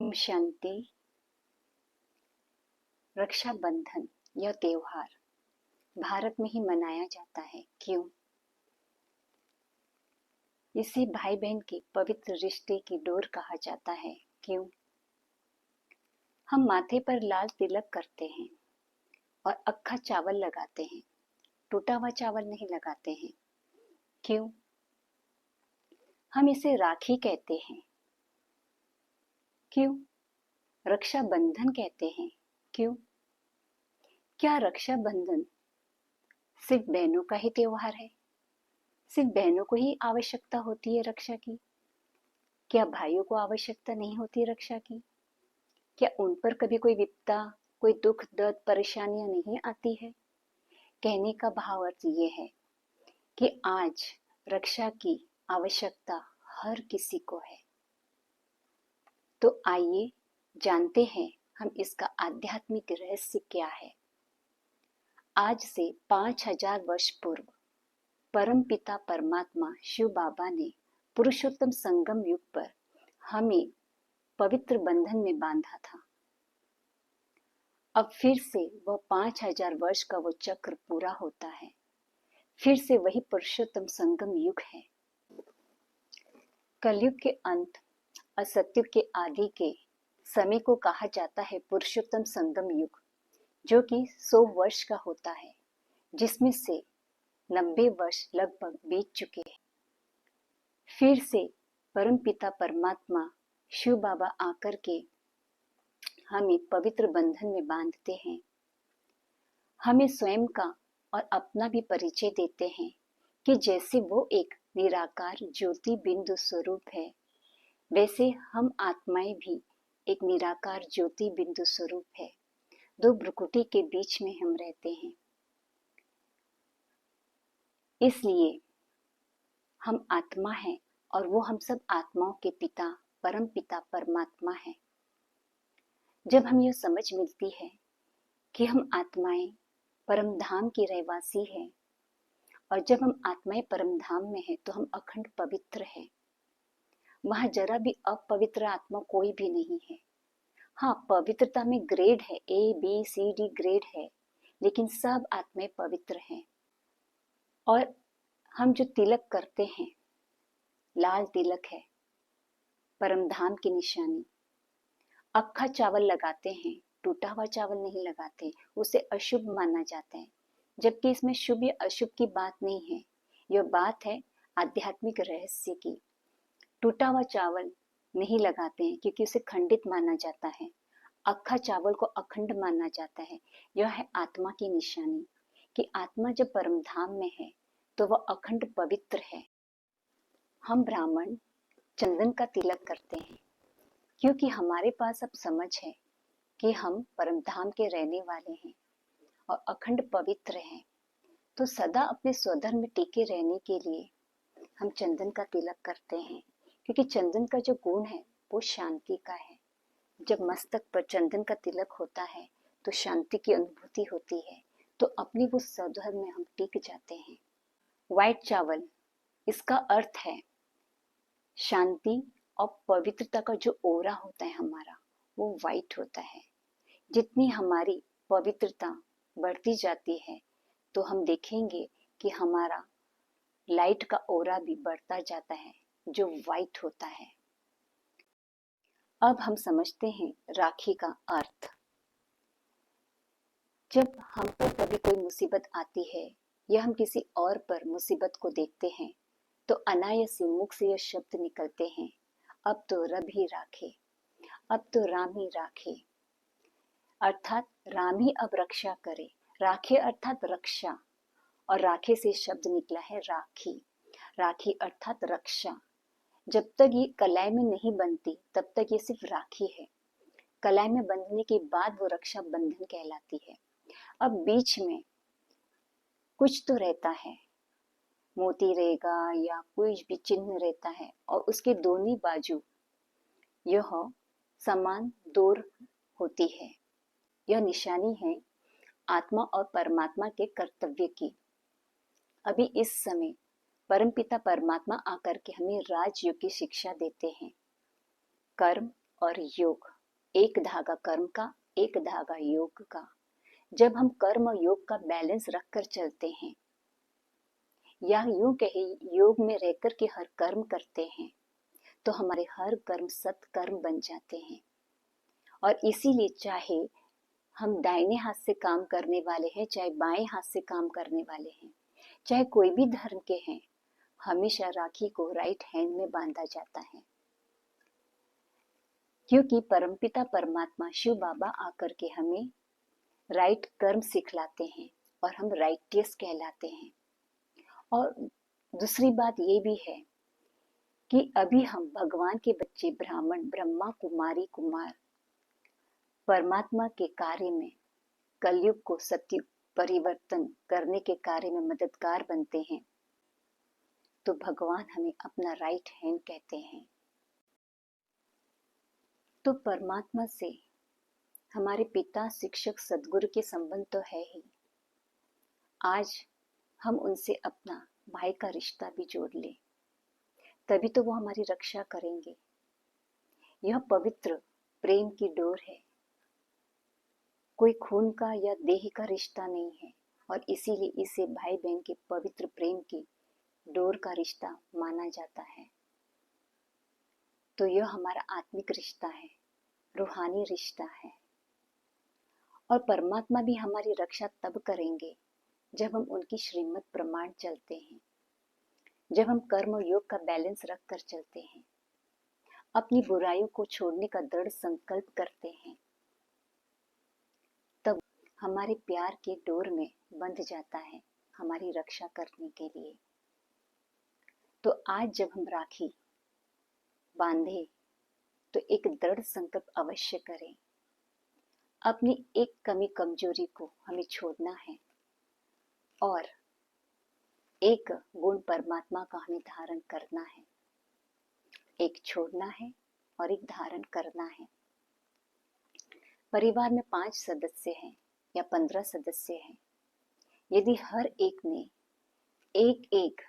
ओम शांति। रक्षाबंधन यह त्योहार भारत में ही मनाया जाता है। क्यों? इसे भाई बहन के पवित्र रिश्ते की डोर कहा जाता है। क्यों? हम माथे पर लाल तिलक करते हैं और अक्खा चावल लगाते हैं, टूटा हुआ चावल नहीं लगाते हैं। क्यों? हम इसे राखी कहते हैं। क्यों? रक्षाबंधन कहते हैं। क्यों? क्या रक्षाबंधन सिर्फ बहनों का ही त्योहार है? सिर्फ बहनों को ही आवश्यकता होती है रक्षा की? क्या भाइयों को आवश्यकता नहीं होती रक्षा की? क्या उन पर कभी कोई विपदा, कोई दुख दर्द परेशानियां नहीं आती है? कहने का भाव अर्थ ये है कि आज रक्षा की आवश्यकता हर किसी को है। तो आइए जानते हैं हम इसका आध्यात्मिक रहस्य क्या है। आज से 5000 वर्ष पूर्व परम पिता परमात्मा शिव बाबा ने पुरुषोत्तम संगम युग पर हमें पवित्र बंधन में बांधा था। अब फिर से वह 5000 वर्ष का वो चक्र पूरा होता है। फिर से वही पुरुषोत्तम संगम युग है। कलयुग के अंत और सतयुग के आदि के समय को कहा जाता है पुरुषोत्तम संगम युग, जो कि 100 वर्ष का होता है, जिसमें से 90 वर्ष लगभग बीत चुके हैं। फिर से परम पिता परमात्मा शिव बाबा आकर के हमें पवित्र बंधन में बांधते हैं। हमें स्वयं का और अपना भी परिचय देते हैं कि जैसे वो एक निराकार ज्योति बिंदु स्वरूप है, वैसे हम आत्माएं भी एक निराकार ज्योति बिंदु स्वरूप है। दो भ्रुकुटी के बीच में हम रहते हैं। इसलिए हम आत्मा हैं और वो हम सब आत्माओं के पिता परम पिता परमात्मा है। जब हम यह समझ मिलती है कि हम आत्माएं परम धाम की रहवासी हैं, और जब हम आत्माएं परम धाम में हैं तो हम अखंड पवित्र हैं। वहां जरा भी अपवित्र आत्मा कोई भी नहीं है। हाँ, पवित्रता में ग्रेड है, ABCD ग्रेड है, लेकिन सब आत्माएं पवित्र हैं। और हम जो तिलक करते हैं, लाल तिलक है, परम धाम की निशानी। अक्खा चावल लगाते हैं, टूटा हुआ चावल नहीं लगाते, उसे अशुभ माना जाता है। जबकि इसमें शुभ या अशुभ की बात नहीं है, यह बात है आध्यात्मिक रहस्य की। टूटा हुआ चावल नहीं लगाते हैं क्योंकि उसे खंडित माना जाता है। अक्खा चावल को अखंड माना जाता है। यह है आत्मा की निशानी कि आत्मा जब परम धाम में है तो वह अखंड पवित्र है। हम ब्राह्मण चंदन का तिलक करते हैं क्योंकि हमारे पास अब समझ है कि हम परम धाम के रहने वाले हैं और अखंड पवित्र हैं। तो सदा अपने स्वधर्म में टिके रहने के लिए हम चंदन का तिलक करते हैं, क्योंकि चंदन का जो गुण है वो शांति का है। जब मस्तक पर चंदन का तिलक होता है तो शांति की अनुभूति होती है, तो अपनी वो स्वधर्म में हम टिक जाते हैं। व्हाइट चावल, इसका अर्थ है शांति और पवित्रता का जो ओरा होता है हमारा, वो व्हाइट होता है। जितनी हमारी पवित्रता बढ़ती जाती है तो हम देखेंगे कि हमारा लाइट का ओरा भी बढ़ता जाता है, जो व्हाइट होता है। अब हम समझते हैं राखी का अर्थ। जब हम पर कभी कोई मुसीबत आती है या हम किसी और पर मुसीबत को देखते हैं तो अनायास मुख से यह शब्द निकलते हैं, अब तो रब ही राखे, अब तो राम ही राखे। अर्थात राम ही अब रक्षा करे। राखे अर्थात रक्षा, और राखे से शब्द निकला है राखी। राखी अर्थात रक्षा। जब तक ये कलाई में नहीं बनती तब तक ये सिर्फ राखी है। कलाई में बंधने के बाद वो रक्षा बंधन कहलाती है। अब बीच में कुछ तो रहता है, मोती रहेगा या कुछ भी चिन्ह रहता है, और उसके दोनों बाजू यह समान डोर होती है। यह निशानी है आत्मा और परमात्मा के कर्तव्य की। अभी इस समय परमपिता परमात्मा आकर के हमें राजयोग की शिक्षा देते हैं, कर्म और योग। एक धागा कर्म का, एक धागा योग का। जब हम कर्म और योग का बैलेंस रखकर चलते हैं, या यूं कहे योग में रहकर के हर कर्म करते हैं, तो हमारे हर कर्म सत्कर्म बन जाते हैं। और इसीलिए चाहे हम दाहिने हाथ से काम करने वाले हैं, चाहे बाएं हाथ से काम करने वाले हैं, चाहे कोई भी धर्म के हैं, हमेशा राखी को राइट हैंड में बांधा जाता है। क्योंकि परमपिता परमात्मा शिव बाबा आकर के हमें राइट कर्म सिखलाते हैं और हम राइटियस कहलाते हैं। और दूसरी बात ये भी है कि अभी हम भगवान के बच्चे ब्राह्मण, ब्रह्मा, कुमारी, कुमार परमात्मा के कार्य में, कलयुग को सत्य परिवर्तन करने के कार्य में मददगार बनते हैं, तो भगवान हमें अपना राइट हैंड कहते हैं। तो परमात्मा से हमारे पिता, शिक्षक, सदगुरु के संबंध तो है ही। आज हम उनसे अपना भाई का रिश्ता भी जोड़ ले, तभी तो वो हमारी रक्षा करेंगे। यह पवित्र प्रेम की डोर है, कोई खून का या देह का रिश्ता नहीं है, और इसीलिए इसे भाई बहन के पवित्र प्रेम की डोर का रिश्ता माना जाता है। तो यह हमारा आत्मिक रिश्ता है, रूहानी रिश्ता है। और परमात्मा भी हमारी रक्षा तब करेंगे जब हम उनकी श्रीमत प्रमाण चलते हैं, जब हम कर्म और योग का बैलेंस रख कर चलते हैं, अपनी बुराइयों को छोड़ने का दृढ़ संकल्प करते हैं, तब हमारे प्यार के डोर में बंध जाता है हमारी रक्षा करने के लिए। तो आज जब हम राखी बांधे तो एक दृढ़ संकल्प अवश्य करें। अपनी एक कमी कमजोरी को हमें छोड़ना है और एक गुण परमात्मा का हमें धारण करना है। एक छोड़ना है और एक धारण करना है। परिवार में 5 सदस्य हैं या 15 सदस्य हैं, यदि हर एक ने एक एक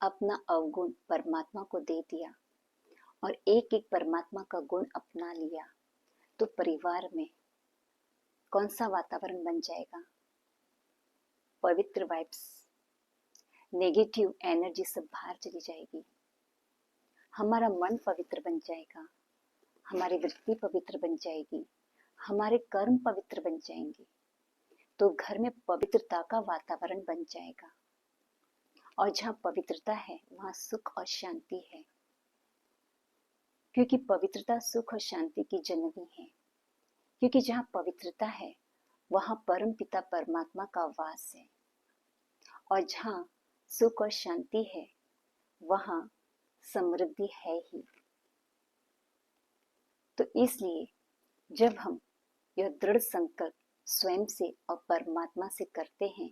अपना अवगुण परमात्मा को दे दिया और एक एक परमात्मा का गुण अपना लिया, तो परिवार में कौन सा वातावरण बन जाएगा? पवित्र वाइब्स, नेगेटिव एनर्जी सब बाहर चली जाएगी। हमारा मन पवित्र बन जाएगा, हमारी वृत्ति पवित्र बन जाएगी, हमारे कर्म पवित्र बन जाएंगे। तो घर में पवित्रता का वातावरण बन जाएगा, और जहाँ पवित्रता है वहाँ सुख और शांति है, क्योंकि पवित्रता सुख और शांति की जननी है। क्योंकि जहाँ पवित्रता है वहाँ परम पिता परमात्मा का वास है, और जहाँ सुख और शांति है वहाँ समृद्धि है ही। तो इसलिए जब हम यह दृढ़ संकल्प स्वयं से और परमात्मा से करते हैं,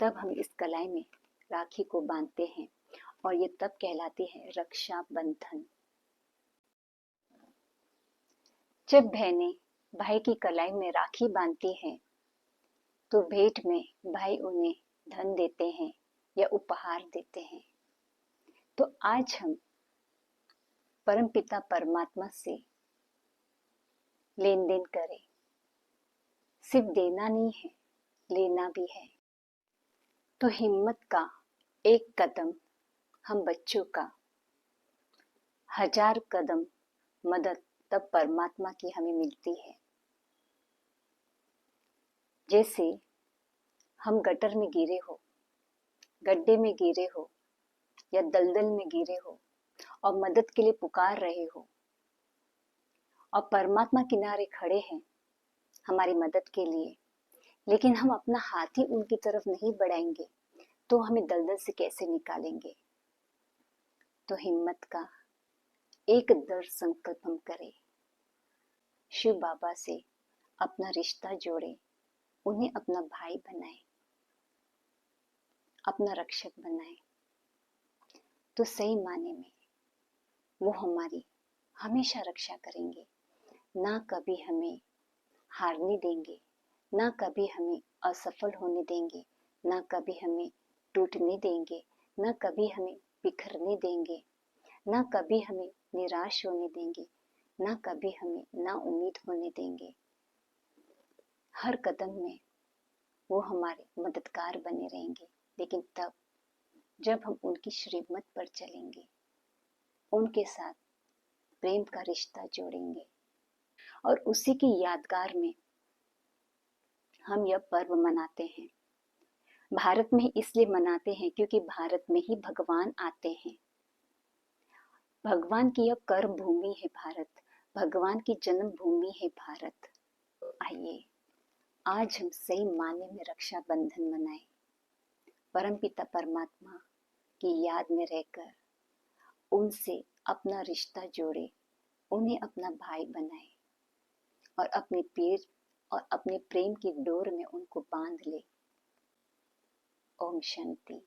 तब हम इस कलाई में राखी को बांधते हैं, और ये तब कहलाती है रक्षा बंधन। जब बहनें भाई की कलाई में राखी बांधती हैं, तो भेंट में भाई उन्हें धन देते हैं या उपहार देते हैं। तो आज हम परमपिता परमात्मा से लेन देन करें। सिर्फ देना नहीं है, लेना भी है। तो हिम्मत का एक कदम हम बच्चों का, 1000 कदम मदद तब परमात्मा की हमें मिलती है। जैसे हम गटर में गिरे हो, गड्ढे में गिरे हो या दलदल में गिरे हो और मदद के लिए पुकार रहे हो, और परमात्मा किनारे खड़े हैं हमारी मदद के लिए, लेकिन हम अपना हाथ ही उनकी तरफ नहीं बढ़ाएंगे, तो हमें दलदल से कैसे निकालेंगे? तो हिम्मत का एक दृढ़ संकल्प हम करें, शिव बाबा से अपना रिश्ता जोड़े, उन्हें अपना भाई बनाए, अपना रक्षक बनाए। तो सही माने में वो हमारी हमेशा रक्षा करेंगे, ना कभी हमें हारने देंगे, ना कभी हमें असफल होने देंगे, ना कभी हमें टूटने देंगे, ना कभी हमें बिखरने देंगे, ना कभी हमें निराश होने देंगे। ना कभी हमें ना उम्मीद होने देंगे। हर कदम में वो हमारे मददगार बने रहेंगे, लेकिन तब जब हम उनकी श्रीमत पर चलेंगे, उनके साथ प्रेम का रिश्ता जोड़ेंगे और उसी की यादगार में हम यह पर्व मनाते हैं। भारत में इसलिए मनाते हैं क्योंकि भारत में ही भगवान आते हैं। भगवान की यह कर्म भूमि है भारत, भगवान की जन्म भूमि है भारत। आइए आज हम सही मायने में रक्षाबंधन मनाएं, परमपिता परमात्मा की याद में रहकर उनसे अपना रिश्ता जोड़े, उन्हें अपना भाई बनाए और अपने पीर और अपने प्रेम की डोर में उनको बांध ले। ओम शांति।